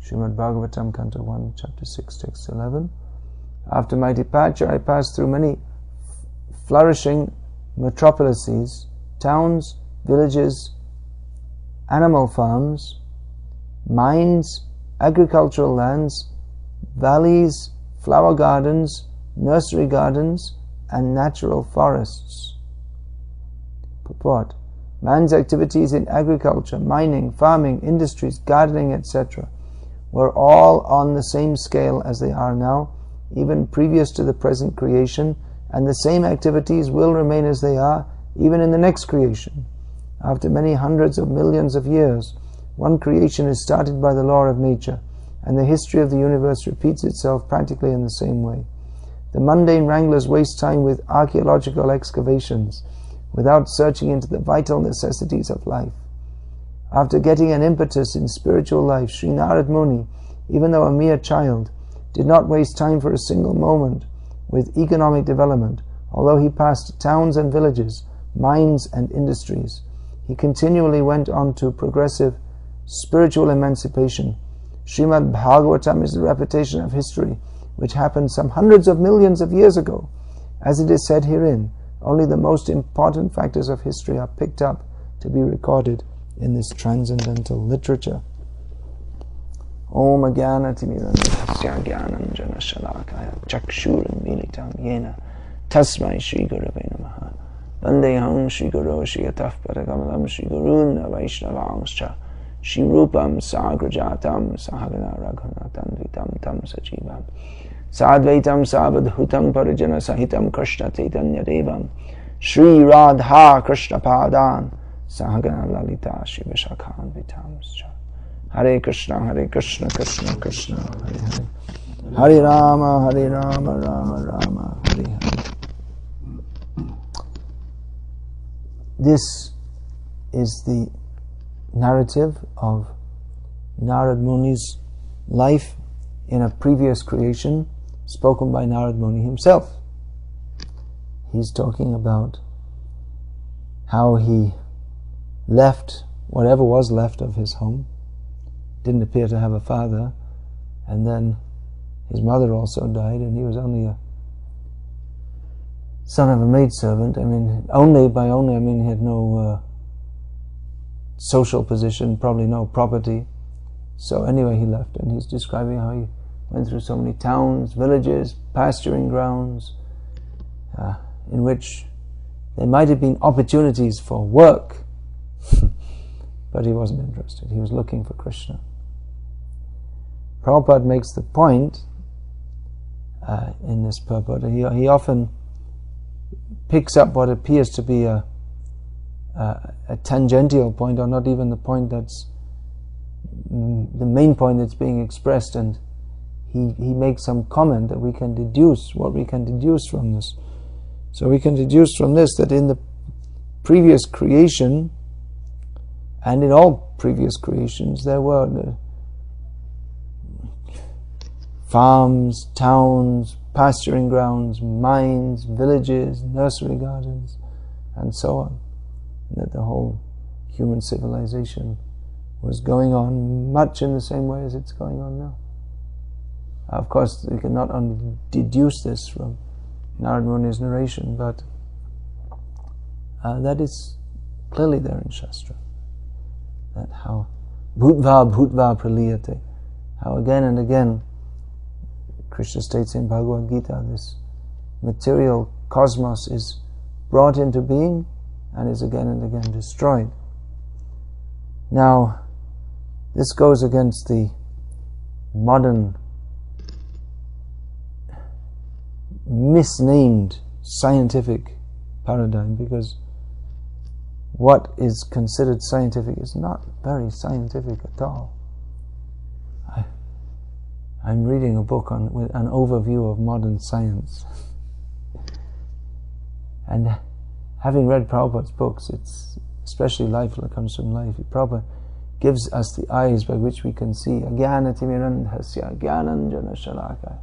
Srimad Bhagavatam, Canto 1, Chapter 6, Text 11. After my departure, I passed through many flourishing metropolises, towns, villages, animal farms, mines, agricultural lands, valleys, flower gardens, nursery gardens, and natural forests. Purport. Man's activities in agriculture, mining, farming, industries, gardening, etc. were all on the same scale as they are now, even previous to the present creation, and the same activities will remain as they are, even in the next creation. After many hundreds of millions of years, one creation is started by the law of nature, and the history of the universe repeats itself practically in the same way. The mundane wranglers waste time with archaeological excavations, without searching into the vital necessities of life. After getting an impetus in spiritual life, Sri Narad Muni, even though a mere child, did not waste time for a single moment with economic development, although he passed towns and villages, mines and industries. He continually went on to progressive spiritual emancipation. Srimad Bhagavatam is the repetition of history, which happened some hundreds of millions of years ago. As it is said herein, only the most important factors of history are picked up to be recorded in this transcendental literature. Om Ajnana Timirandhasya Jnananjana Shalakaya Chakshuram Militam Yena Tasmai Shri Gurave Namaha Vandeham Shri Guru Shri Ataf Padakamalam Shri Guruna Vaishnavangscha Shri Rupam Sagrajatam Sahagana Raghunatam Vitam Tam Sajivam Sadvaitam Savadhutam Parijana Sahitam Krishna Chaitanya Devam Shri Radha Krishna Padan Sahagana Lalita Shri Vishakhan Vitamscha. Hare Krishna, Krishna Krishna, Hare Hare. Hare Rama, Rama Rama, Hare Hare. This is the narrative of Narad Muni's life in a previous creation, spoken by Narad Muni himself. He's talking about how he left whatever was left of his home, didn't appear to have a father, and then his mother also died, and he was only a son of a maidservant. I mean, he had no social position, probably no property. So anyway, he left, and he's describing how he went through so many towns, villages, pasturing grounds, in which there might have been opportunities for work, but he wasn't interested. He was looking for Krishna. Prabhupada makes the point in this purport. He often picks up what appears to be a tangential point, or not even the point that's the main point that's being expressed, and he makes some comment that we can deduce what we can deduce from this. So we can deduce from this that in the previous creation, and in all previous creations, there were farms, towns, pasturing grounds, mines, villages, nursery gardens, and so on. And that the whole human civilization was going on much in the same way as it's going on now. Of course, we can not only deduce this from Narad Muni's narration, but that is clearly there in Shastra. That how bhutva praliyate, how again and again Krishna states in Bhagavad Gita, this material cosmos is brought into being and is again and again destroyed. Now, this goes against the modern misnamed scientific paradigm, because what is considered scientific is not very scientific at all. I'm reading a book with an overview of modern science, and having read Prabhupada's books, it's especially Life That Comes From Life, Prabhupada gives us the eyes by which we can see Ajnana Timirandhasya Jnananjana Shalakaya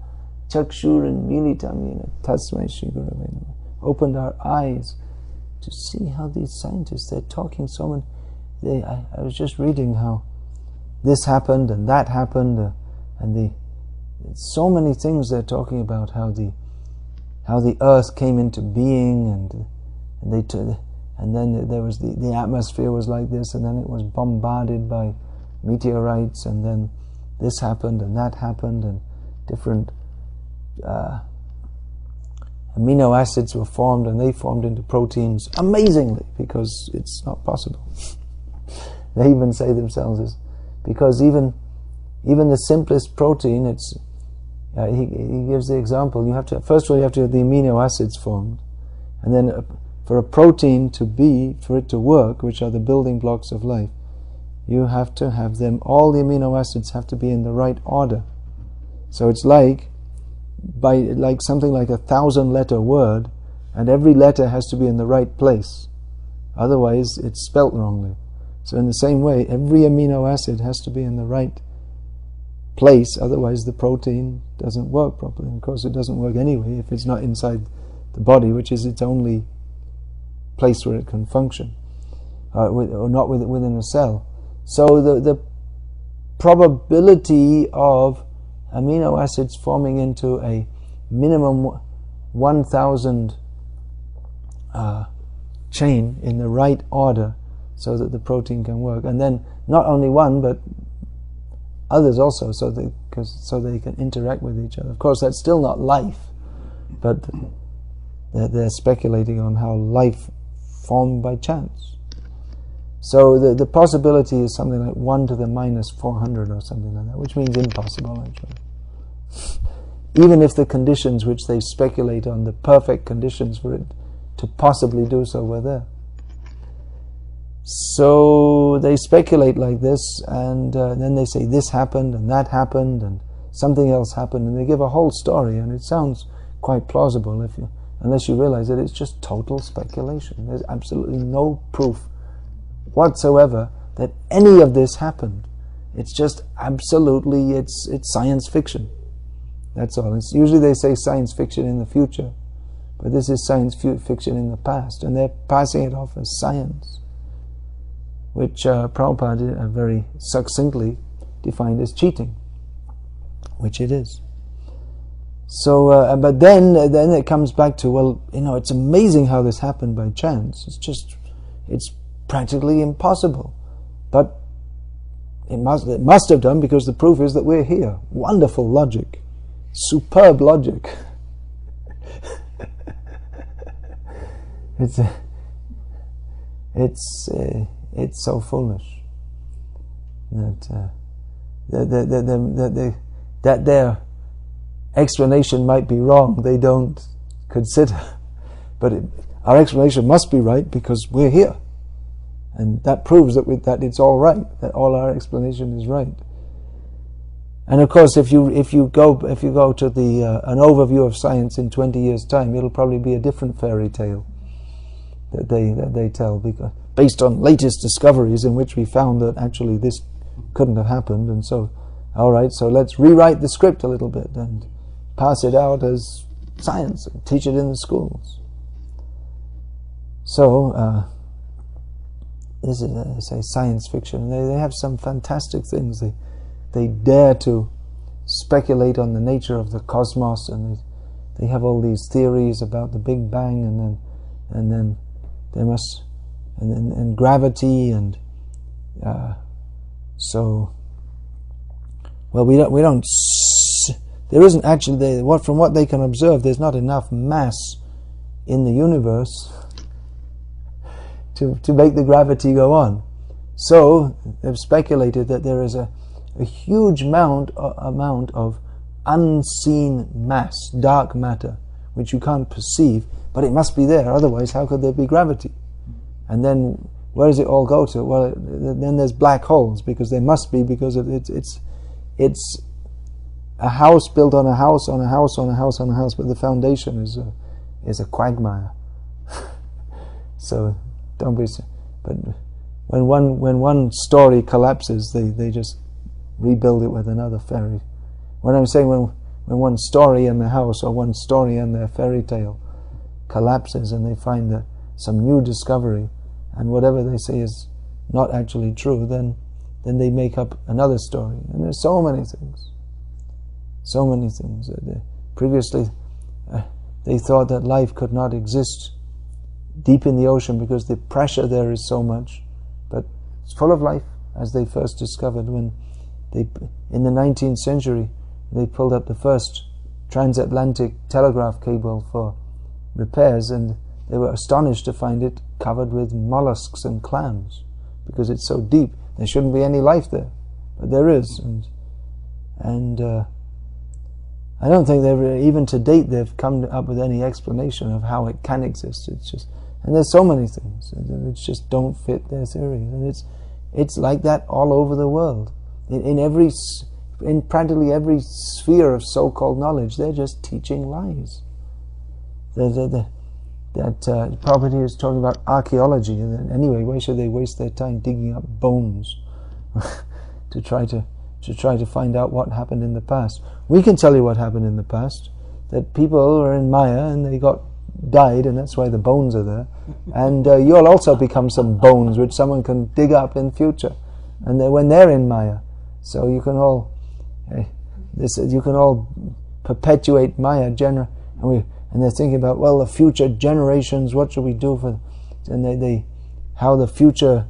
Chakshuran Militam Yena Tasmai Shri Gurave Namaha. Opened our eyes to see how these scientists, they're talking so many. I was just reading how this happened and that happened, and so many things they're talking about, how the earth came into being, and then there was the atmosphere was like this, and then it was bombarded by meteorites, and then this happened and that happened, and different amino acids were formed, and they formed into proteins amazingly, because it's not possible. They even say themselves, because even the simplest protein, it's he gives the example, first of all you have to have the amino acids formed, and then for a protein for it to work, which are the building blocks of life, you have to have them, all the amino acids have to be in the right order. So it's like something like 1,000-letter word, and every letter has to be in the right place, otherwise it's spelt wrongly. So in the same way, every amino acid has to be in the right place, otherwise the protein doesn't work properly. And of course it doesn't work anyway if it's not inside the body, which is its only place where it can function, or not within a cell. So the probability of amino acids forming into a minimum 1,000 chain in the right order, so that the protein can work, and then not only one but others also, so they can interact with each other. Of course, that's still not life, but they're speculating on how life formed by chance. So the possibility is something like 1 to the minus 400 or something like that, which means impossible actually. Even if the conditions which they speculate on, the perfect conditions for it to possibly do so, were there. So they speculate like this, and then they say this happened and that happened and something else happened, and they give a whole story, and it sounds quite plausible unless you realize that it's just total speculation. There's absolutely no proof whatsoever that any of this happened. It's just absolutely, it's science fiction. That's all. Usually they say science fiction in the future, but this is science fiction in the past, and they're passing it off as science, which Prabhupada very succinctly defined as cheating, which it is. So, but then it comes back to, well, it's amazing how this happened by chance. It's practically impossible, but it must have done, because the proof is that we're here. Wonderful logic, superb logic. It's so foolish that their explanation might be wrong. They don't consider, but our explanation must be right because we're here, and that proves that it's all right. That all our explanation is right. And of course, if you go to an overview of science in 20 years' time, it'll probably be a different fairy tale that they tell, because based on latest discoveries in which we found that actually this couldn't have happened, and so, all right, so let's rewrite the script a little bit and pass it out as science and teach it in the schools. So this is, I say, science fiction. They have some fantastic things. They dare to speculate on the nature of the cosmos, and they have all these theories about the Big Bang, and then there must, and gravity, and so, well, we don't. There isn't actually, from what they can observe, there's not enough mass in the universe to make the gravity go on. So they've speculated that there is a huge amount of unseen mass, dark matter, which you can't perceive, but it must be there, otherwise how could there be gravity? And then where does it all go to? Well, then there's black holes, because there must be, because it's a house built on a house on a house on a house on a house, but the foundation is a quagmire. So don't be. But when one story collapses, they just rebuild it with another fairy. When I'm saying when one story in the house or one story in their fairy tale collapses, and they find that some new discovery, and whatever they say is not actually true, then then they make up another story. And there's so many things. So many things. Previously, they thought that life could not exist deep in the ocean because the pressure there is so much. But it's full of life, as they first discovered when in the 19th century, they pulled up the first transatlantic telegraph cable for repairs, and they were astonished to find it covered with mollusks and clams, because it's so deep. There shouldn't be any life there, but there is, and I don't think even to date they've come up with any explanation of how it can exist. It's just, and there's so many things which just don't fit their theory, and it's like that all over the world. In practically every sphere of so-called knowledge, they're just teaching lies. That Prabhupada is talking about archaeology, and anyway, why should they waste their time digging up bones to try to find out what happened in the past? We can tell you what happened in the past. That people were in Maya and they died, and that's why the bones are there. And you'll also become some bones which someone can dig up in future, and when they're in Maya. So you can all perpetuate Maya and they're thinking about, well, the future generations, what should we do for, and they how the future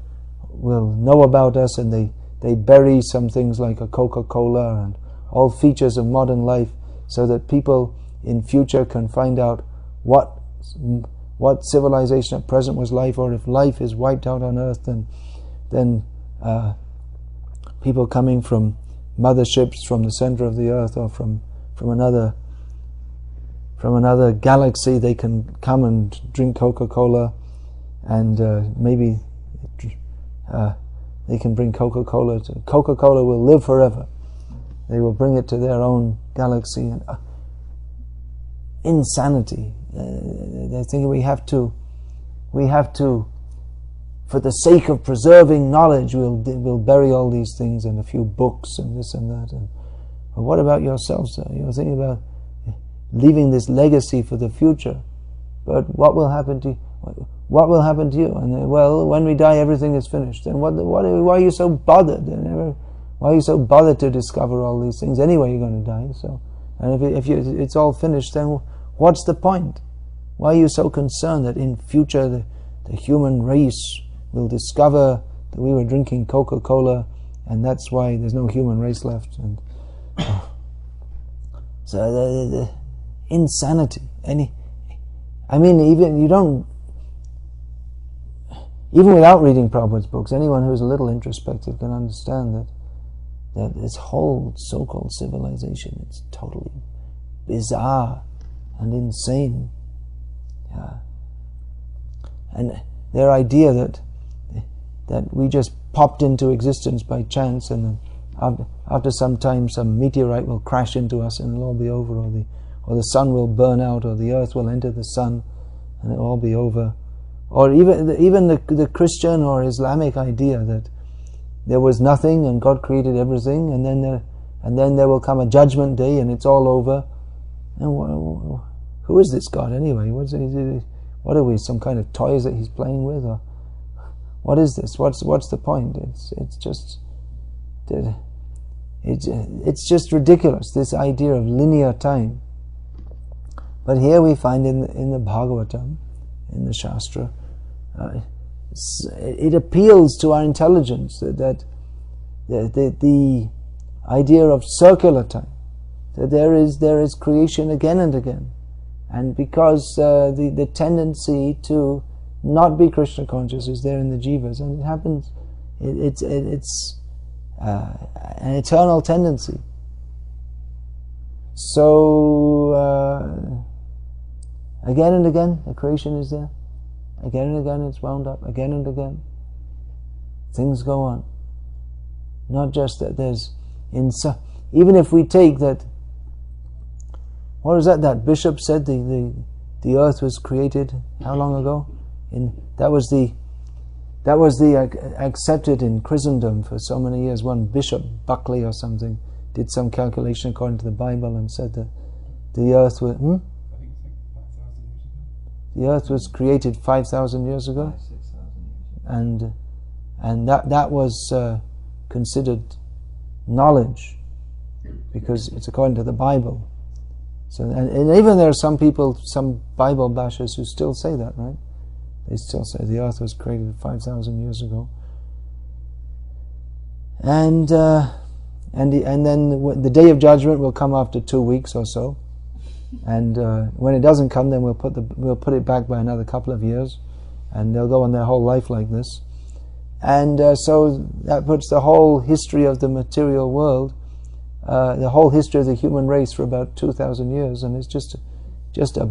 will know about us, and they bury some things like a Coca-Cola and all features of modern life, so that people in future can find out what civilization at present was life, or if life is wiped out on Earth, then people coming from motherships from the center of the Earth, or from another galaxy, they can come and drink Coca-Cola, and maybe they can bring Coca-Cola. Coca-Cola will live forever. They will bring it to their own galaxy. And insanity. They think we have to, for the sake of preserving knowledge, we'll bury all these things in a few books and this and that. But what about yourselves? You're thinking about leaving this legacy for the future. But what will happen to you? What will happen to you? And well, when we die, everything is finished. And why are you so bothered? Why are you so bothered to discover all these things? Anyway, you're going to die. So, and if it's all finished, then what's the point? Why are you so concerned that in future the human race will discover that we were drinking Coca-Cola, and that's why there's no human race left? And so the insanity. Even without reading Prabhupada's books, anyone who's a little introspective can understand that this whole so-called civilization, it's totally bizarre and insane. Yeah. And their idea that we just popped into existence by chance, and then after some time some meteorite will crash into us and it'll all be over, or the sun will burn out, or the earth will enter the sun and it'll all be over. Or even the Christian or Islamic idea that there was nothing and God created everything, and then there will come a judgment day and it's all over. And who is this God anyway? What are we, some kind of toys that he's playing with, or what is this? What's the point? It's just ridiculous, this idea of linear time. But here we find in the Bhagavatam, in the Shastra, it appeals to our intelligence that the idea of circular time, that there is creation again and again, and because the tendency to not be Krishna conscious is there in the jivas, and it happens. It's an eternal tendency. So again and again, the creation is there. Again and again, it's wound up. Again and again, things go on. Not just that there's even if we take that. What was that bishop said? The earth was created how long ago? That was accepted in Christendom for so many years. One Bishop Buckley or something did some calculation according to the Bible and said that the earth was. The earth was created 5,000 years ago, 6,000 years ago. And that was considered knowledge, because it's according to the Bible. So, and even there are some people, some Bible bashers, who still say that, right? They still say the earth was created 5,000 years ago. And then the day of judgment will come after 2 weeks or so. And when it doesn't come, then we'll put it back by another couple of years, and they'll go on their whole life like this. And so that puts the whole history of the material world, the whole history of the human race for about 2,000 years, and it's just a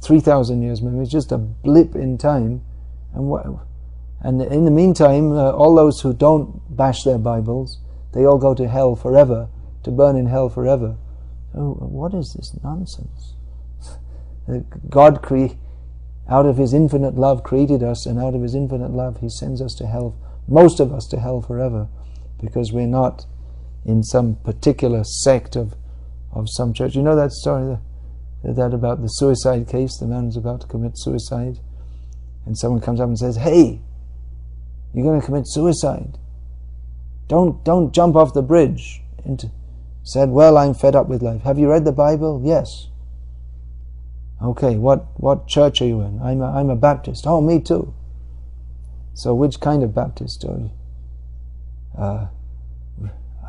3,000 years maybe. It's just a blip in time, and in the meantime, all those who don't bash their Bibles, they all go to hell forever, to burn in hell forever. Oh, what is this nonsense? God out of His infinite love created us, and out of His infinite love He sends us to hell, most of us to hell forever, because we're not in some particular sect of some church. You know that story that about the suicide case? The man's about to commit suicide, and someone comes up and says, "Hey, you're going to commit suicide. Don't jump off the bridge." And said, "Well, I'm fed up with life. Have you read the Bible?" "Yes." "Okay, what church are you in?" I'm a Baptist." "Oh, me too." "So which kind of Baptist are you?"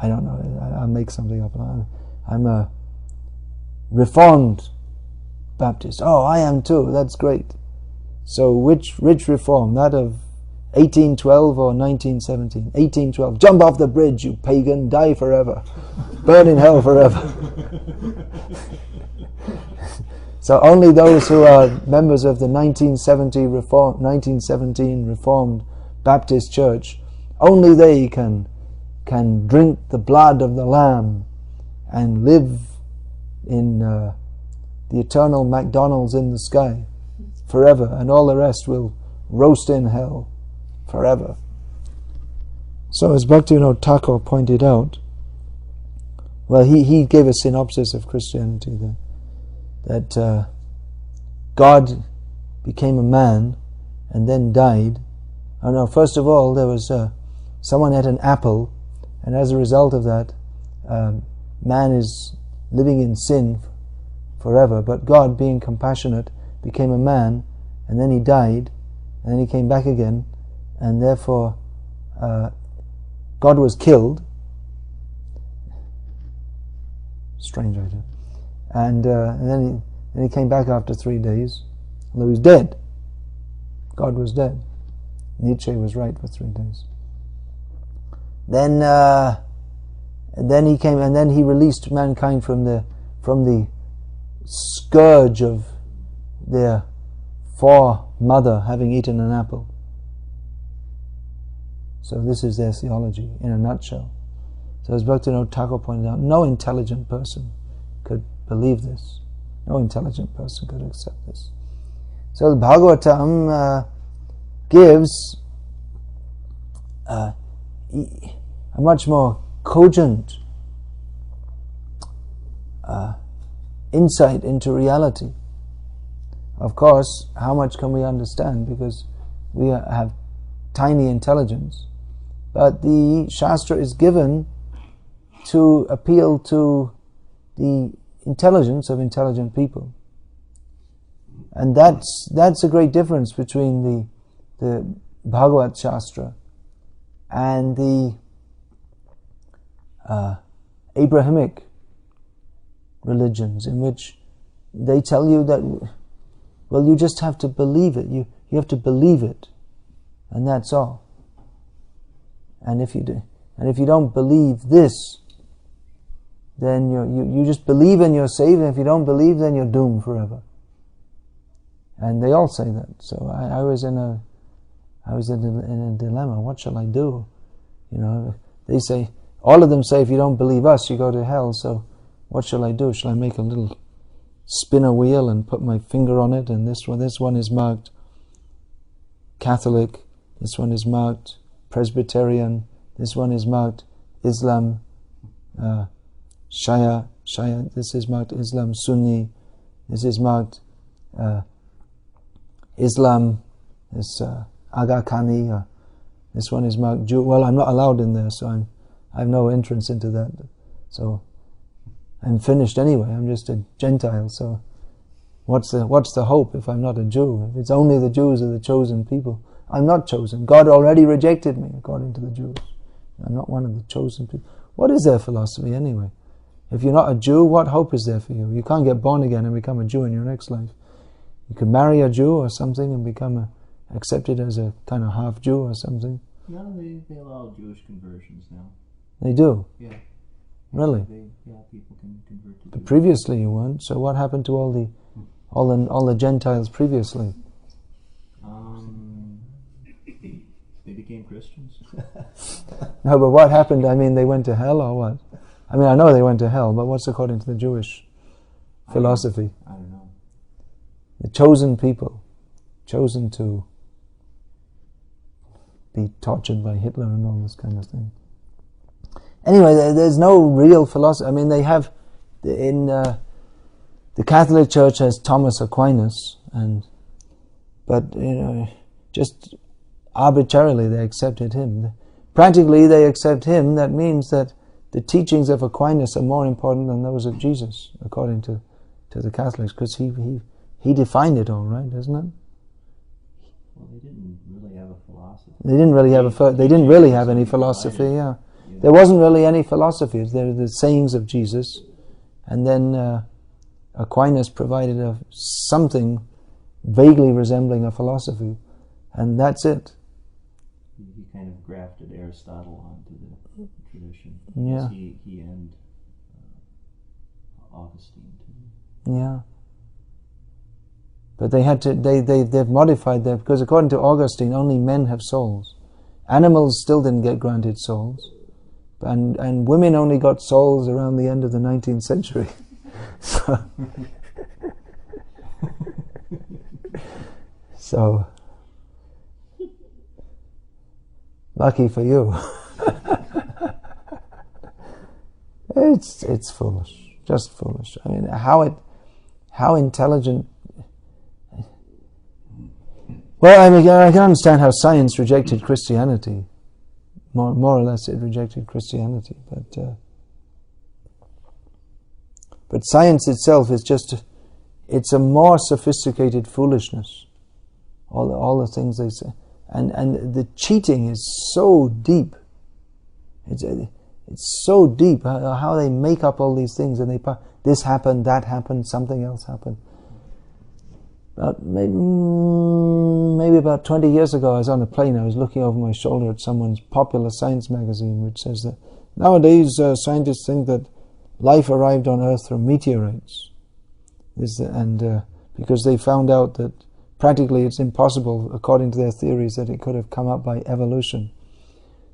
I don't know. I'll make something up. I'm a Reformed Baptist. "Oh, I am too. That's great." "So which Reform? That of 1812 or 1917? 1812. "Jump off the bridge, you pagan. Die forever. Burn in hell forever." So only those who are members of the 1917 Reformed Baptist Church, only they can drink the blood of the Lamb and live in the eternal McDonald's in the sky forever, and all the rest will roast in hell forever. So as Bhaktivinoda Thakur pointed out, well, he gave a synopsis of Christianity there, that God became a man and then died. Oh no, first of all, there was someone ate an apple, and as a result of that, man is living in sin forever. But God, being compassionate, became a man, and then He died, and then He came back again, and therefore God was killed. Strange idea. And then he came back after 3 days, although he was dead. God was dead. Nietzsche was right for 3 days. Then He came, and then He released mankind from the scourge of their foremother having eaten an apple. So this is their theology in a nutshell. So as Bhaktivinoda Thakur pointed out, no intelligent person could believe this. No intelligent person could accept this. So the Bhagavatam gives a much more cogent insight into reality. Of course, how much can we understand, because we have tiny intelligence, but the Shastra is given to appeal to the intelligence of intelligent people, and that's a great difference between the Bhagavad Shastra and the Abrahamic religions, in which they tell you that, well, you just have to believe it. You have to believe it, and that's all. And if you don't believe this, then you just believe and you're saved, and if you don't believe, then you're doomed forever. And they all say that. So I was in a dilemma. What shall I do? They say, all of them say, if you don't believe us, you go to hell. So what shall I do? Shall I make a little spinner wheel and put my finger on it? And this one is marked Catholic. This one is marked Presbyterian. This one is marked Islam, Shia. This is marked Islam Sunni. This is marked Islam, this Aga Khani, This one is marked Jew. Well, I'm not allowed in there, so I have no entrance into that. So I'm finished anyway. I'm just a Gentile. So what's the hope if I'm not a Jew? If it's only the Jews are the chosen people, I'm not chosen. God already rejected me, according to the Jews. I'm not one of the chosen people. What is their philosophy anyway? If you're not a Jew, what hope is there for you? You can't get born again and become a Jew in your next life. You can marry a Jew or something and become accepted as a kind of half Jew or something. No, they allow Jewish conversions now. They do? Yeah. Really? People can convert to But previously you weren't. So what happened to all the Gentiles previously? They became Christians. No, but what happened? I mean, they went to hell or what? I mean, I know they went to hell, but what's according to the Jewish philosophy? I don't know. The chosen people, chosen to be tortured by Hitler and all this kind of thing. Anyway, there's no real philosophy. I mean, they have in the Catholic Church has Thomas Aquinas, but just arbitrarily they accepted him. Practically, they accept him. That means that the teachings of Aquinas are more important than those of Jesus, according to the Catholics, because he defined it all, right, isn't it? Well, they didn't really have a philosophy. They didn't really have any philosophy. Yeah, there wasn't really any philosophy. There were the sayings of Jesus, and then Aquinas provided something vaguely resembling a philosophy, and that's it. He kind of grafted Aristotle onto the tradition. Yeah. He and Augustine too. Yeah. But they had to. They've modified that, because according to Augustine, only men have souls. Animals still didn't get granted souls, and women only got souls around the end of the 19th century. So lucky for you. It's foolish, just foolish. I mean, how intelligent. Well, I mean, I can understand how science rejected Christianity. More or less, it rejected Christianity, but science itself is it's a more sophisticated foolishness. All the things they say, and the cheating is so deep. It's so deep how they make up all these things, and this happened, that happened, something else happened. Maybe about 20 years ago, I was on a plane. I was looking over my shoulder at someone's popular science magazine, which says that nowadays scientists think that life arrived on Earth through meteorites, because they found out that practically it's impossible, according to their theories, that it could have come up by evolution.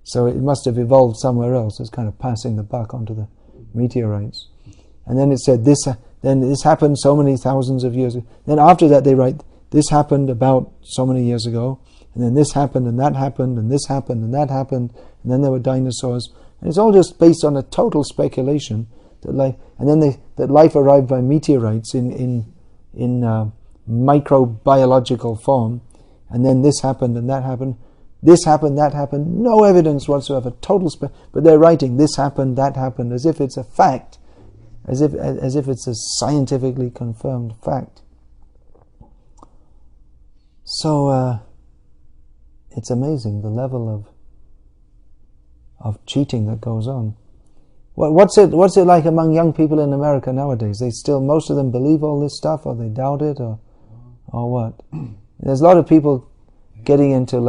So it must have evolved somewhere else. It's kind of passing the buck onto the meteorites. And then it said this happened so many thousands of years ago. Then after that they write, this happened about so many years ago, and then this happened, and that happened, and this happened, and that happened, and then there were dinosaurs. And it's all just based on a total speculation that life arrived by meteorites in microbiological form, and then this happened and that happened. This happened, that happened. No evidence whatsoever. But they're writing this happened, that happened, as if it's a fact, as if it's a scientifically confirmed fact. So it's amazing the level of cheating that goes on. What's it like among young people in America nowadays? Most of them believe all this stuff, or they doubt it, or what? There's a lot of people getting into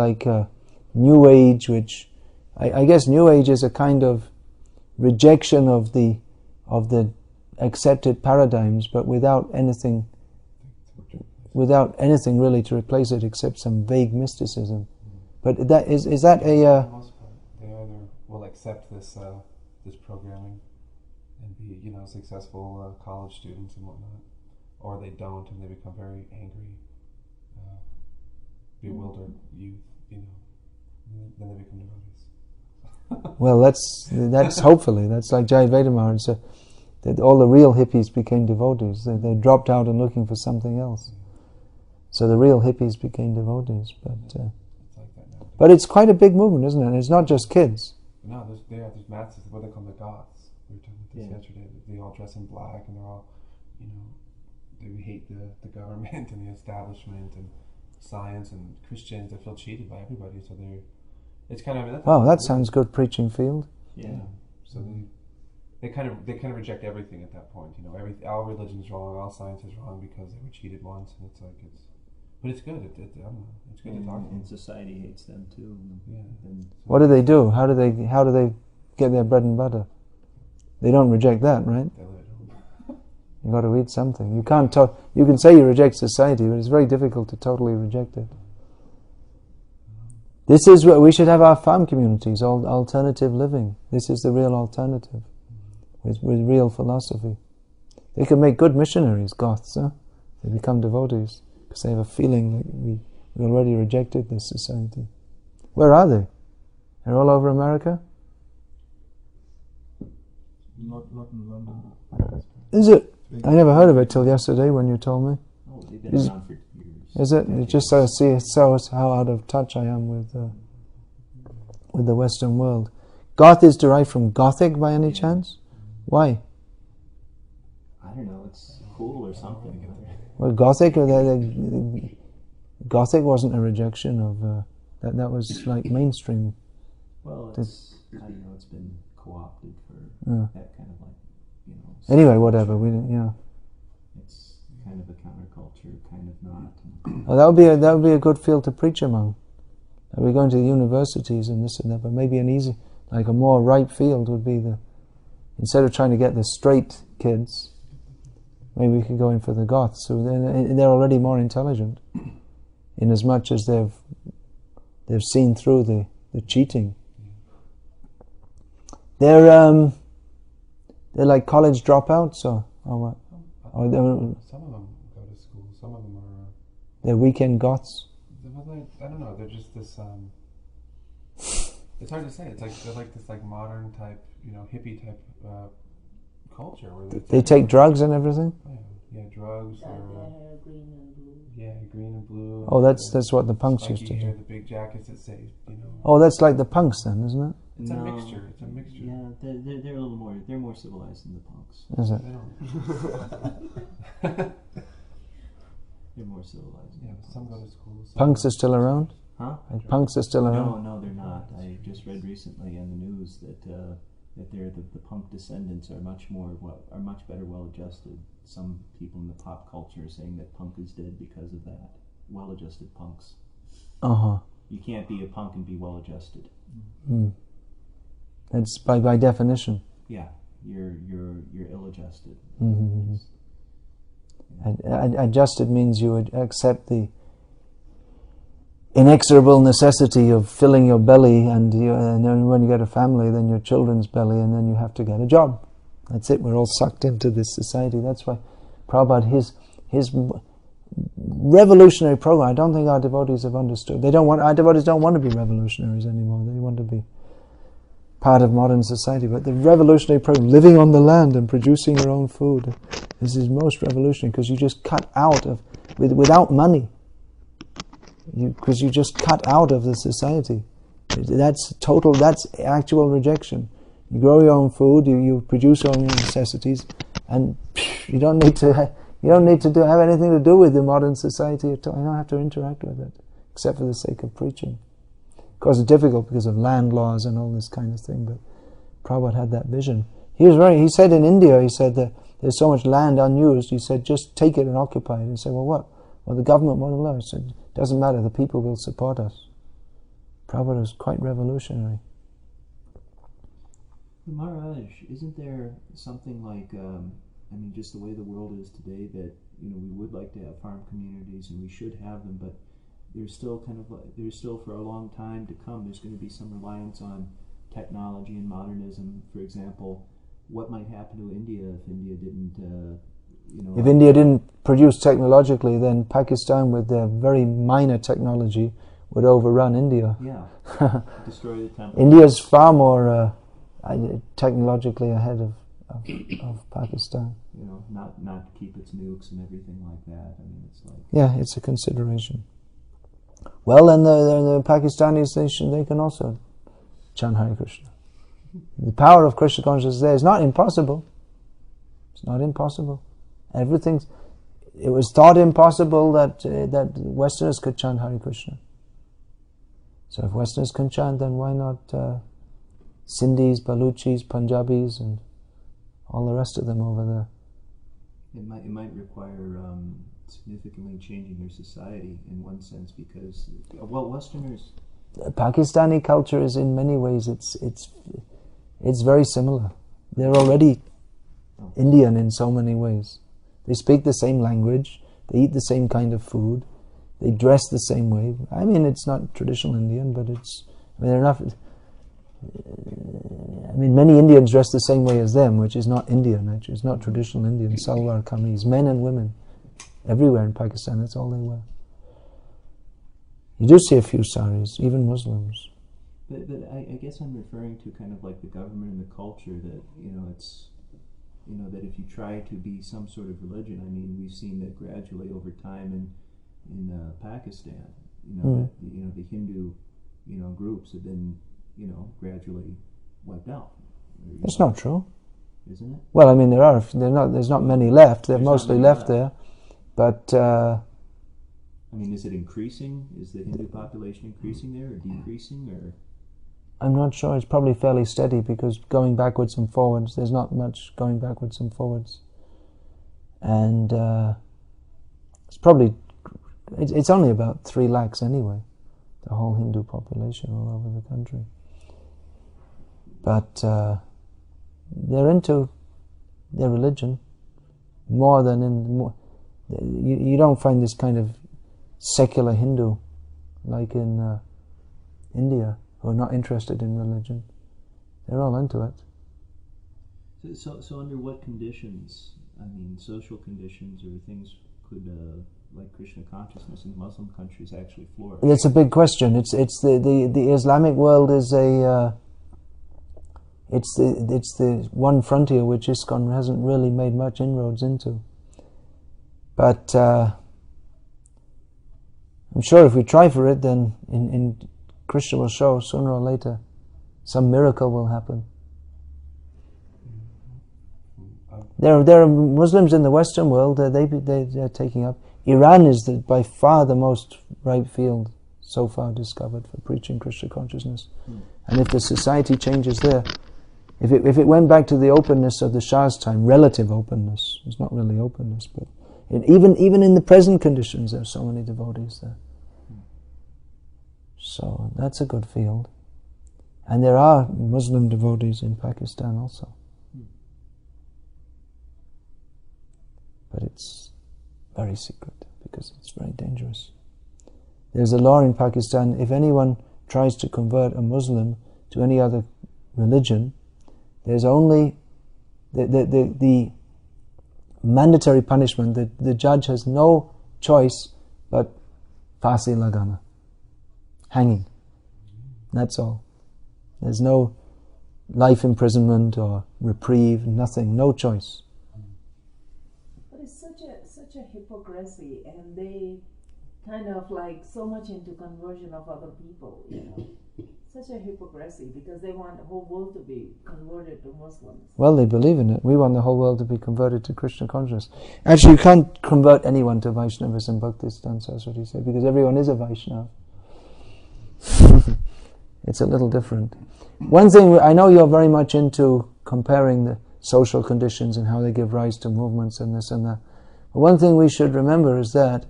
New Age, which I guess New Age is a kind of rejection of the accepted paradigms, but without anything really to replace it except some vague mysticism. But is that a? They either will accept this programming and be successful college students and whatnot, or they don't and they become very angry, bewildered youth. Then they become devotees. Well, that's hopefully that's like Jai Vedamar said that all the real hippies became devotees. They dropped out and looking for something else. So the real hippies became devotees, but it's like that nowadays. But it's quite a big movement, isn't it? It's not just kids. No, there's masses. What they call the Goths. We were talking about this yesterday. They all dress in black, and they're all, they hate the government and the establishment and science and Christians. They feel cheated by everybody, so it's kind of. Wow, that sounds good preaching field. Yeah. So they kind of reject everything at that point. All religion's wrong, all science is wrong because they were cheated once, and but it's good. I don't know. It's good to talk to them. And society hates them too. Yeah. What do they do? How do they get their bread and butter? They don't reject that, right? You got to eat something. You can't talk. You can say you reject society, but it's very difficult to totally reject it. This is what we should have our farm communities, alternative living. This is the real alternative, with real philosophy. They can make good missionaries, Goths. They become devotees because they have a feeling that we already rejected this society. Where are they? They're all over America? Not in London. Is it? I never heard of it till yesterday when you told me. Oh, they've been around for years. Is it? It just so how out of touch I am with the Western world. Goth is derived from Gothic by any chance? Why? I don't know. It's cool or something. Well, Gothic wasn't a rejection of that was like mainstream. Well, I don't know. It's been co-opted for that kind of Anyway, whatever. It's kind of a counterculture, kind of not. Well, that would be a good field to preach among. We're going to the universities and this and that, but maybe a more ripe field would be instead of trying to get the straight kids, maybe we could go in for the Goths. So they're already more intelligent, in as much as they've seen through the cheating. They're like college dropouts, or what? Some of them go to school. Some of them are. They're weekend Goths. I don't know. They're just this. It's hard to say. It's like they're like this modern type, hippie type culture where they take drugs and everything. Yeah, drugs. Green and blue. Yeah, green and blue. Oh, that's what the punks used to do. The big jackets that say, Oh, that's like the punks then, isn't it? It's a mixture. It's a mixture. Yeah, they're a little more. They're more civilized than the punks. Is it? They're more civilized. Yeah, some go to school. Punks are still around? Huh? Punks are still around? No, they're not. I just read recently on the news that the punk descendants are much better well adjusted. Some people in the pop culture are saying that punk is dead because of that. Well adjusted punks. You can't be a punk and be well adjusted. That's by definition. Yeah, you're ill adjusted. Mm-hmm. Adjusted means you would accept the inexorable necessity of filling your belly, and then when you get a family, then your children's belly, and then you have to get a job. That's it. We're all sucked into this society. That's why Prabhupada, his revolutionary program, I don't think our devotees have understood. Our devotees don't want to be revolutionaries anymore. They want to be part of modern society. But the revolutionary program, living on the land and producing your own food, this is most revolutionary because you just cut out of, without money, because you just cut out of the society. That's actual rejection. You grow your own food, you produce your own necessities, and you don't need to have anything to do with the modern society at all. You don't have to interact with it, except for the sake of preaching. Of course, it's difficult because of land laws and all this kind of thing, but Prabhupada had that vision. He said in India, he said that there's so much land unused, he said, just take it and occupy it. He said, well, what? Well, the government won't allow it. He said, it doesn't matter, the people will support us. Prabhupada was quite revolutionary. Maharaj, isn't there something like, just the way the world is today, that we would like to have farm communities and we should have them, but there's still for a long time to come, there's going to be some reliance on technology and modernism. For example, what might happen to India if India didn't, If India didn't produce technologically, then Pakistan, with their very minor technology, would overrun India. Yeah, destroy the temple. India's far more technologically ahead of Pakistan. Not keep its nukes and everything like that. It's like... Yeah, it's a consideration. Well, and the Pakistanis, they can also chant Hare Krishna. The power of Krishna consciousness there is not impossible. It's not impossible. It was thought impossible that Westerners could chant Hare Krishna. So if Westerners can chant, then why not Sindhis, Baluchis, Punjabis, and all the rest of them over there? It might require significantly changing their society in one sense, because Westerners. Pakistani culture is in many ways it's very similar. They're already Indian in so many ways. They speak the same language. They eat the same kind of food. They dress the same way. I mean, it's not traditional Indian, but they're not. Many Indians dress the same way as them, which is not Indian. Actually, it's not traditional Indian. Salwar kameez, men and women, everywhere in Pakistan. That's all they wear. You do see a few saris, even Muslims. But I guess I'm referring to kind of like the government and the culture that it's. That if you try to be some sort of religion, we've seen that gradually over time in Pakistan, that the Hindu, groups have been, gradually wiped out. That's not true. Isn't it? Well, there's not many left. They're mostly left there, but. Is it increasing? Is the Hindu population increasing there or decreasing, or? I'm not sure. It's probably fairly steady, because going backwards and forwards, there's not much going backwards and forwards. And it's only about 3 lakhs anyway, the whole Hindu population all over the country. But they're into their religion more than you don't find this kind of secular Hindu like in India, who are not interested in religion. They're all into it. So under what conditions, social conditions or things could, like Krishna consciousness in Muslim countries actually flourish? It's a big question. It's the Islamic world is it's the one frontier which ISKCON hasn't really made much inroads into. But I'm sure if we try for it, then in Krishna will show sooner or later some miracle will happen. There are Muslims in the Western world. They're taking up. Iran is by far the most ripe field so far discovered for preaching Krishna consciousness. And if the society changes there, if it went back to the openness of the Shah's time, relative openness, it's not really openness, but even in the present conditions, there are so many devotees there. So that's a good field. And there are Muslim devotees in Pakistan also. But it's very secret, because it's very dangerous. There's a law in Pakistan: if anyone tries to convert a Muslim to any other religion, there's only the mandatory punishment. The judge has no choice but Fasi lagana, hanging. That's all. There's no life imprisonment or reprieve, nothing, no choice. But it's such a hypocrisy, and they kind of like so much into conversion of other people, Such a hypocrisy, because they want the whole world to be converted to Muslims. Well, they believe in it. We want the whole world to be converted to Krishna consciousness. Actually, you can't convert anyone to Vaishnavism, Bhakti-Siddhanta Saraswati said, because everyone is a Vaishnava. It's a little different. One thing, I know you're very much into comparing the social conditions and how they give rise to movements and this and that. But one thing we should remember is that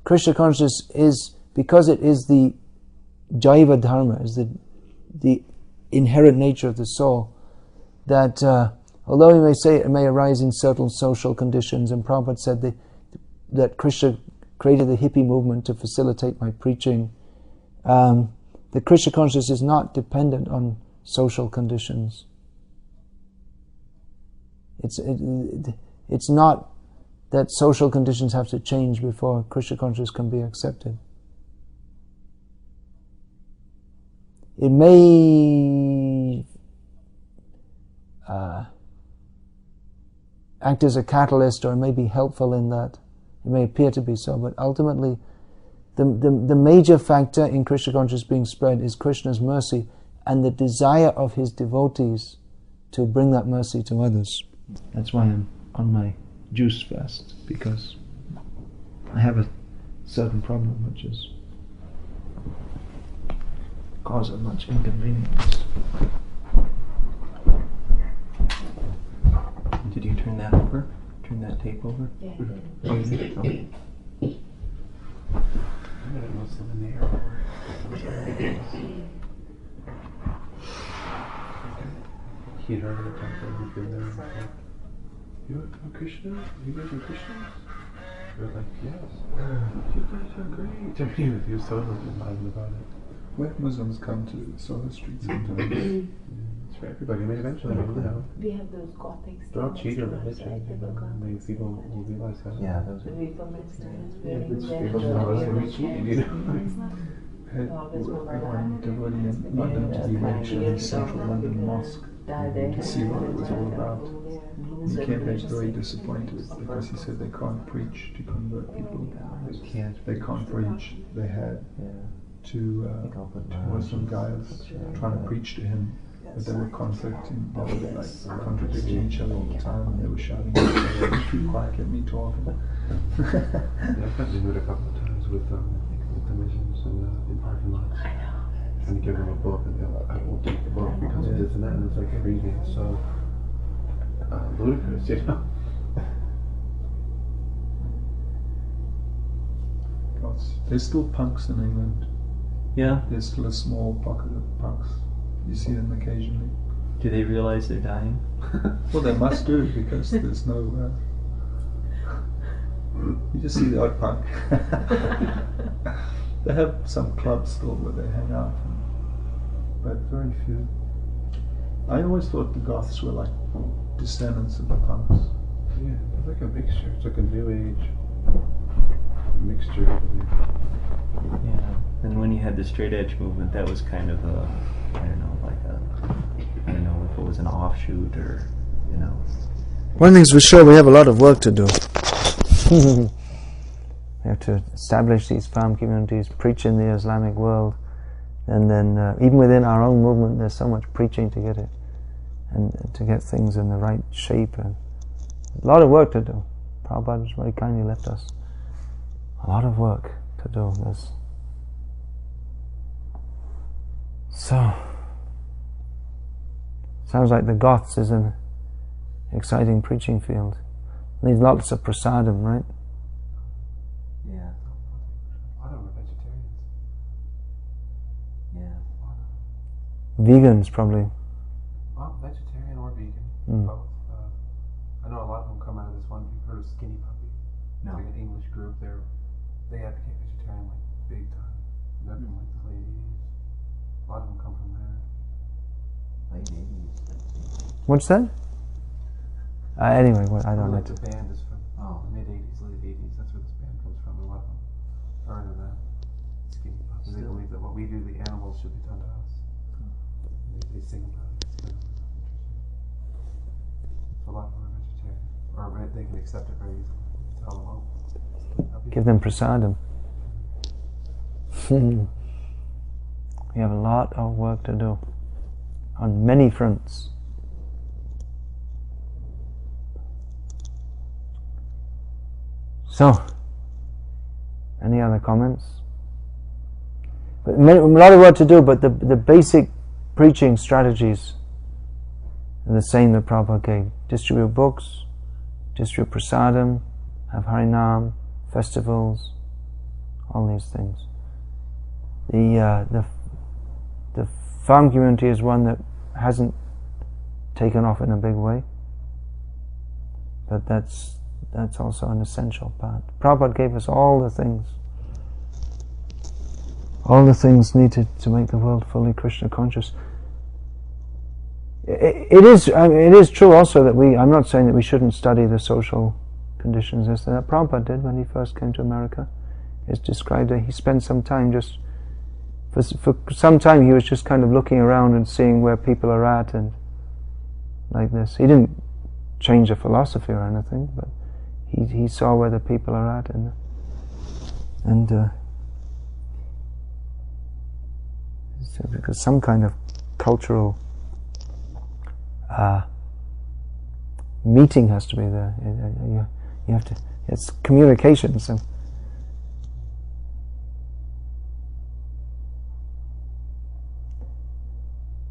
Krishna consciousness is, because it is the Jaiva Dharma, is the inherent nature of the soul, that although we may say it may arise in certain social conditions, and Prabhupada said that Krishna created the hippie movement to facilitate my preaching, the Krishna consciousness is not dependent on social conditions. It's not that social conditions have to change before Krishna consciousness can be accepted. It may act as a catalyst, or it may be helpful in that. It may appear to be so, but ultimately the major factor in Krishna consciousness being spread is Krishna's mercy and the desire of his devotees to bring that mercy to others. That's why I'm on my juice fast, because I have a certain problem which is causing much inconvenience. Did you turn that over? Turn that tape over? Yeah. Oh, you did? Okay. I'm gonna know some in the airport. Heater in the temple, who's been there before. You are Krishna? You guys are Christians? They're like, yes. You guys are great. He was totally enlightened about it. Where Muslims come to Solar Street sometimes. It's for everybody. I mean, eventually, you know, We have those Gothic they're all style cheater restaurants, religion. right? You know, people will realize that. Yeah, those The are. people next to us Yeah, wearing it's their people know us and we cheated, you know. Had one devotee in London to the actually Central London Mosque to see what it was all about. He came back very disappointed because he said they can't preach to convert people. They can't preach. They had two Muslim guys trying to preach to him, but they were conflicting. They were like contradicting each other all the time, and they were shouting at each other, "Keep quiet, let me talk." Yeah, I've had to do it a couple of times with the missions in parking lots. I know. Trying to give them a book, and they're like, I won't take the book because of this and that, and it's like they're reading it so ludicrous, you know? There's still punks in England. Yeah. There's still a small pocket of punks. You see them occasionally. Do they realize they're dying? Well, they must do, because there's no... you just see the odd punk. They have some clubs still where they hang out, but very few. I always thought the Goths were like descendants of the punks. Yeah, it's like a mixture. It's like a new age mixture. Yeah. And when you had the straight edge movement, that was kind of a, I don't know if it was an offshoot or, you know. One thing's for sure, we have a lot of work to do. We have to establish these farm communities, preach in the Islamic world, and then even within our own movement there's so much preaching to get it, and to get things in the right shape, and a lot of work to do. Prabhupada has very kindly left us a lot of work to do. So, sounds like the Goths is an exciting preaching field. Needs lots of prasadam, right? Yeah. A lot of them are vegetarians. Yeah. Vegans, probably. Well, vegetarian or vegan, both. I know a lot of them come out of this one. You've heard of Skinny Puppy? No. It's like an English group. They advocate vegetarian like big time. They're from like the late 80s. A lot of them come from there. Late 80s. What's that? Anyway, I don't know. Like the band is from mid 80s, late 80s. That's where this band comes from. A lot of them are into that. Skinny Puppy. They believe that what we do, the animals should be done to us. They sing about it. It's kind of interesting. So a lot of them are vegetarian, or they can accept it very easily. You tell them, oh, Give them prasadam. We have a lot of work to do on many fronts. So, any other comments? But a lot of work to do, but the basic preaching strategies are the same that Prabhupada gave. Distribute books, distribute prasadam, have Harinam, festivals, all these things. The farm community is one that hasn't taken off in a big way, but that's also an essential part. Prabhupada gave us all the things needed to make the world fully Krishna conscious. It is true also that I'm not saying that we shouldn't study the social conditions as that Prabhupada did when he first came to America. It's described that he spent some time for some time he was just kind of looking around and seeing where people are at, and like this. He didn't change the philosophy or anything, but he saw where the people are at, and So because some kind of cultural meeting has to be there. You have to. It's communication. So.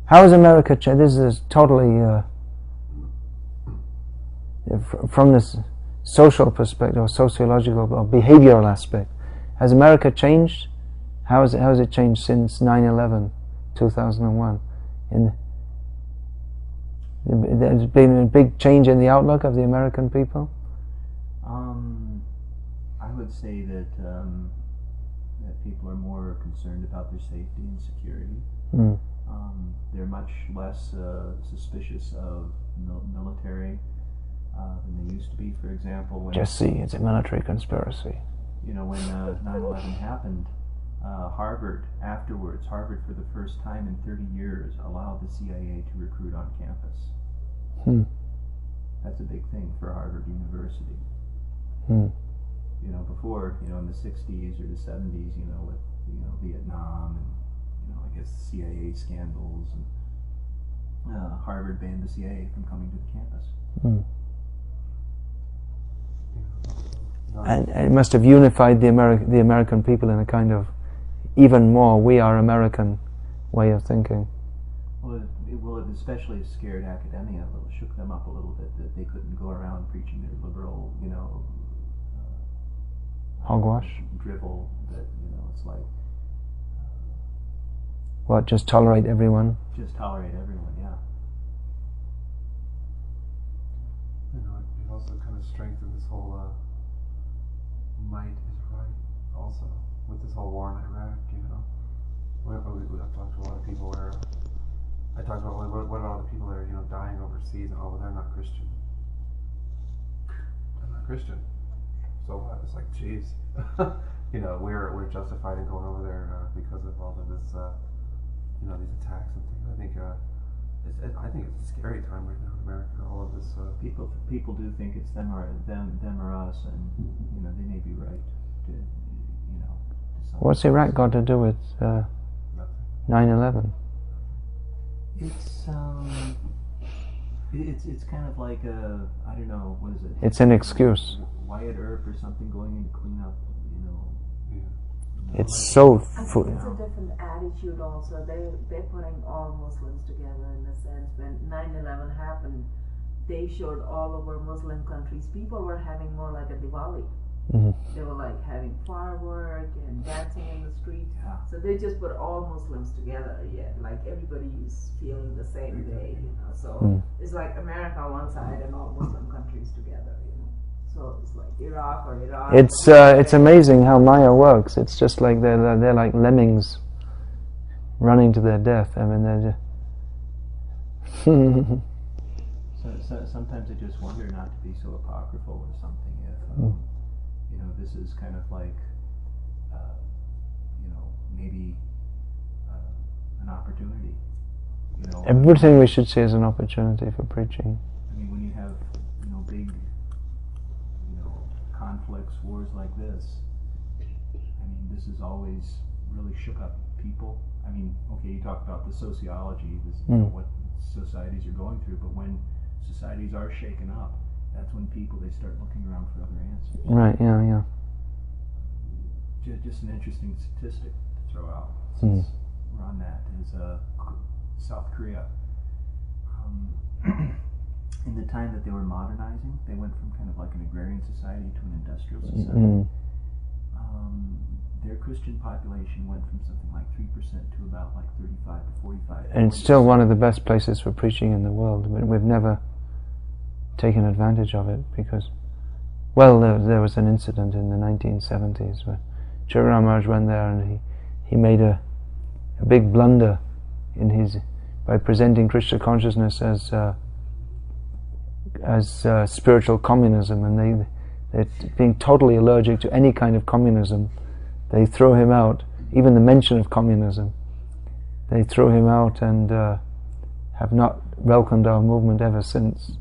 How has America changed? This is totally from this social perspective, or sociological, or behavioral aspect. Has America changed? How has it changed since 9/11, 2001? There's been a big change in the outlook of the American people. I would say that people are more concerned about their safety and security. They're much less suspicious of military than they used to be. For example, when Just see, it's a military conspiracy. When 9/11 happened, Harvard for the first time in 30 years allowed the CIA to recruit on campus. That's a big thing for Harvard University. Before, in the 60s or the 70s, with Vietnam and I guess CIA scandals, and Harvard banned the CIA from coming to the campus. And it must have unified the American people in a kind of even more we are American way of thinking. Well, it especially scared academia a little, shook them up a little bit, that they couldn't go around preaching their liberal, hogwash, drivel. That it's like what? Just tolerate everyone. Just tolerate everyone, yeah. It also kind of strengthened this whole might is right. Also, with this whole war in Iraq, I've talked to a lot of people where I talked about what about all the people that are dying overseas, and they're not Christian. They're not Christian. So what? It's like, geez, we're justified in going over there because of all of this, these attacks and things. I think it's a scary time right now in America. All of this people do think it's them or us, and they may be right. What's Iraq got to do with 9/11? It's kind of like I don't know, what is it? It's an excuse. Wyatt Earp or something going in to clean up, It's so. I think it's a different attitude also. They're putting all Muslims together in a sense. When 9/11 happened, they showed all over Muslim countries. People were having more like a Diwali. They were like having firework and dancing in the street. Yeah. So they just put all Muslims together. Yeah, like everybody's feeling the same way. So it's like America on one side and all Muslim countries together. So it's like Iraq or Iran. It's amazing how Maya works. It's just like they're like lemmings running to their death. I mean, they're just. So sometimes I just wonder not to be so apocryphal or something. If this is kind of like maybe an opportunity. Everything we should see as an opportunity for preaching. I mean, when you have big conflicts, wars like this, this has always really shook up people. Okay, you talk about the sociology, what societies are going through, but when societies are shaken up, that's when they start looking around for other answers. Right, yeah. Just an interesting statistic to throw out, since we're on that, is South Korea. In the time that they were modernizing, they went from kind of like an agrarian society to an industrial society. Their Christian population went from something like 3% to about like 35 to 45. And it's still one of the best places for preaching in the world. We've never taken advantage of it because, there was an incident in the 1970s where Charan Maharaj went there and he made a big blunder by presenting Krishna consciousness as spiritual communism, and they're being totally allergic to any kind of communism. They throw him out. Even the mention of communism, they throw him out, and have not welcomed our movement ever since.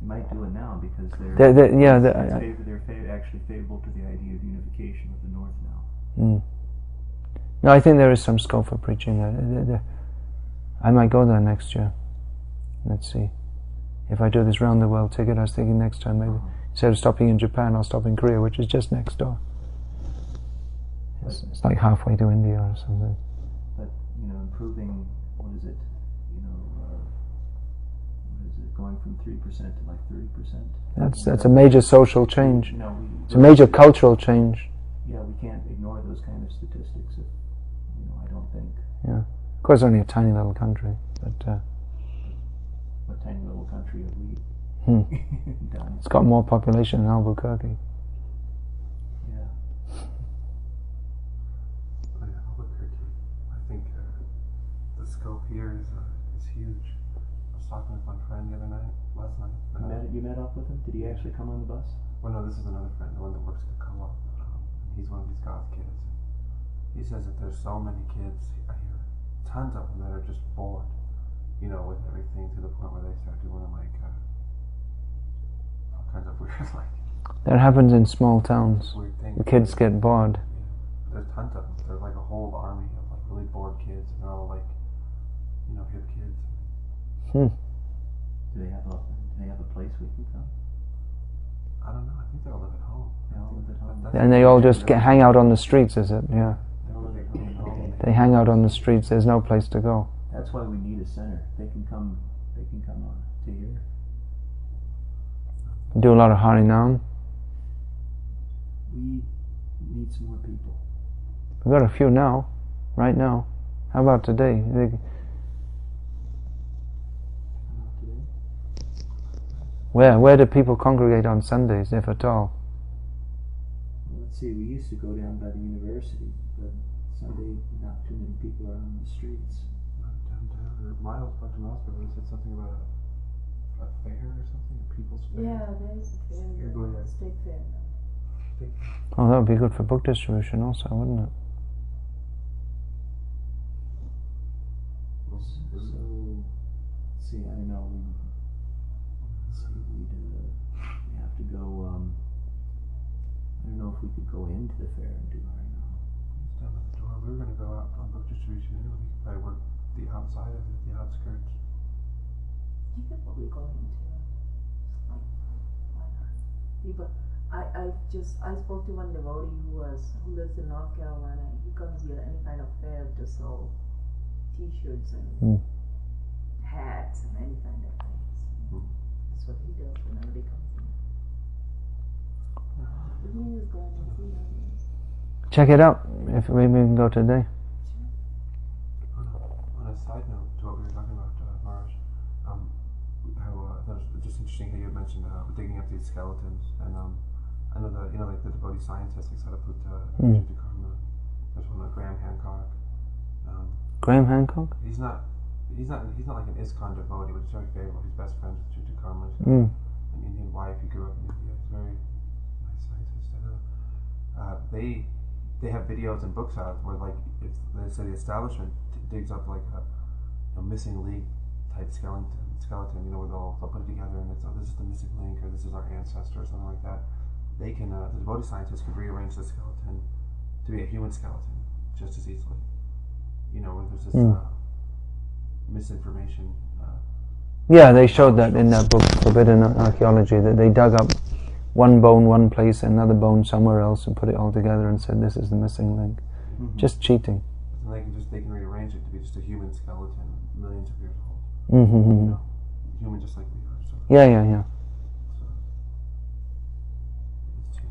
You might do it now because they're actually favorable to the idea of unification of the North now. No, I think there is some scope for preaching there. I might go there next year. Let's see. If I do this round the world ticket, I was thinking next time maybe instead of stopping in Japan, I'll stop in Korea, which is just next door. It's like halfway to India or something. But improving, what is it? What is it? Going from 3% to like 30%. That's a major social change. It's a really major cultural change. Yeah, we can't ignore those kind of statistics. I don't think. Yeah, of course, only a tiny little country, but. What tiny little country have we done? It's got more population than Albuquerque. Yeah. Albuquerque. I think the scope here is huge. I was talking with my friend last night. You met up with him? Did he actually come on the bus? Well, no, this is another friend, the one that works at the co-op. And he's one of these goth kids. And he says that there's so many kids, I hear tons of them that are just bored. With everything to the point where they start doing like all kinds of weird That happens in small towns. weird things. The kids get bored. Yeah. There's tons of them. There's like a whole army of like really bored kids, and they're all like, hip kids. Do they have a place we can come? I don't know. I think they all live at home. They all live at home. And they all just hang out on the streets, is it? Yeah. They all live at home. They hang out on the streets. There's no place to go. That's why we need a center. They can come on to here. Do a lot of Harinam. We need some more people. We've got a few now, right now. How about today? Where do people congregate on Sundays, if at all? Well, let's see, we used to go down by the university, but Sunday not too many people are on the streets. Downtown, or Dr. Miles said something about a fair or something, a people's fair. Yeah, there's a fair, state fair. Oh, that would be good for book distribution also, wouldn't it? So, let's see, I don't know, we have to go, I don't know if we could go into the fair and do Harinam. It's down at the door. We were going to go out on book distribution anyway. We could probably work the outside of it, the outskirts. You could probably go into like, why not? People, I spoke to one devotee who lives in North Carolina. He comes here any kind of fair to sell T-shirts and hats and any kind of things. That's what he does whenever they come in. But he is going to see how. Check it out. If maybe we can go today. On a side note to what we were talking about, Maharaj, how I thought it was just interesting how you had mentioned digging up these skeletons, and I know that like the devotee scientists like Sadhaputta, Karma. There's one like Graham Hancock. Graham Hancock? He's not like an ISKCON devotee, but he's very favorable. He's best friends with Juta Karma. He's got an Indian wife. He grew up in India. He's a very nice scientist. And they have videos and books out where like if they say the establishment digs up like a missing link type skeleton, where they'll put it together and it's this is the missing link or this is our ancestor or something like that. They can the devotee scientists could rearrange the skeleton to be a human skeleton just as easily. Where there's this misinformation. Yeah, they showed that in that book, Forbidden Archaeology, that they dug up one bone one place, another bone somewhere else, and put it all together and said this is the missing link. Just cheating. And they can rearrange it to be just a human skeleton, millions of years old. Human just like we are. So.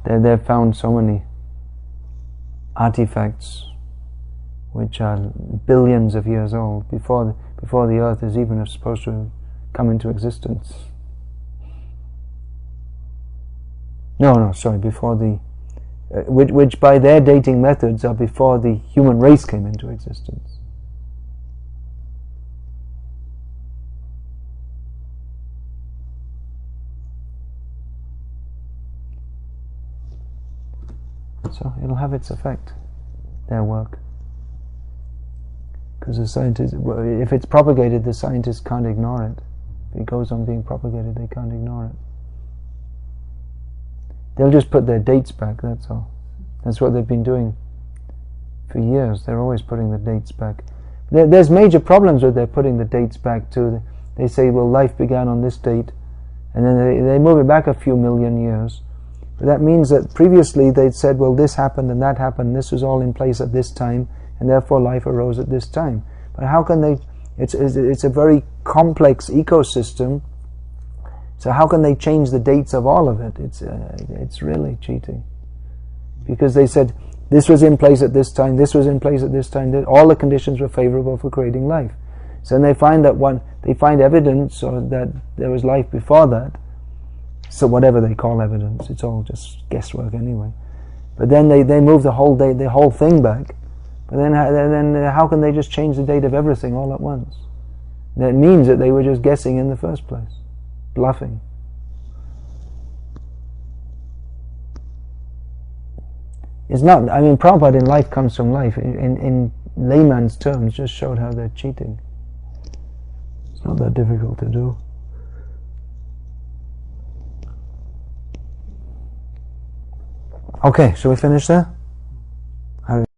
Yeah. They've found so many artifacts which are billions of years old before the Earth is even supposed to come into existence. No, sorry, before the which by their dating methods are before the human race came into existence. So it'll have its effect, their work. Because the scientists, if it's propagated, the scientists can't ignore it. If it goes on being propagated, they can't ignore it. They'll just put their dates back, that's all. That's what they've been doing for years. They're always putting the dates back. There's major problems with their putting the dates back too. They say, well, life began on this date, and then they move it back a few million years. But that means that previously they'd said, well, this happened and that happened, and this was all in place at this time, and therefore life arose at this time. But how can they? It's a very complex ecosystem. So how can they change the dates of all of it? It's really cheating. Because they said, this was in place at this time, this was in place at this time, all the conditions were favorable for creating life. So then they find evidence or that there was life before that. So whatever they call evidence, it's all just guesswork anyway. But then they move the whole thing back. But then how can they just change the date of everything all at once? That means that they were just guessing in the first place, bluffing. It's not. I mean, Prabhupada in Life Comes from Life, in layman's terms, just showed how they're cheating. It's not that difficult to do. Okay, shall we finish there?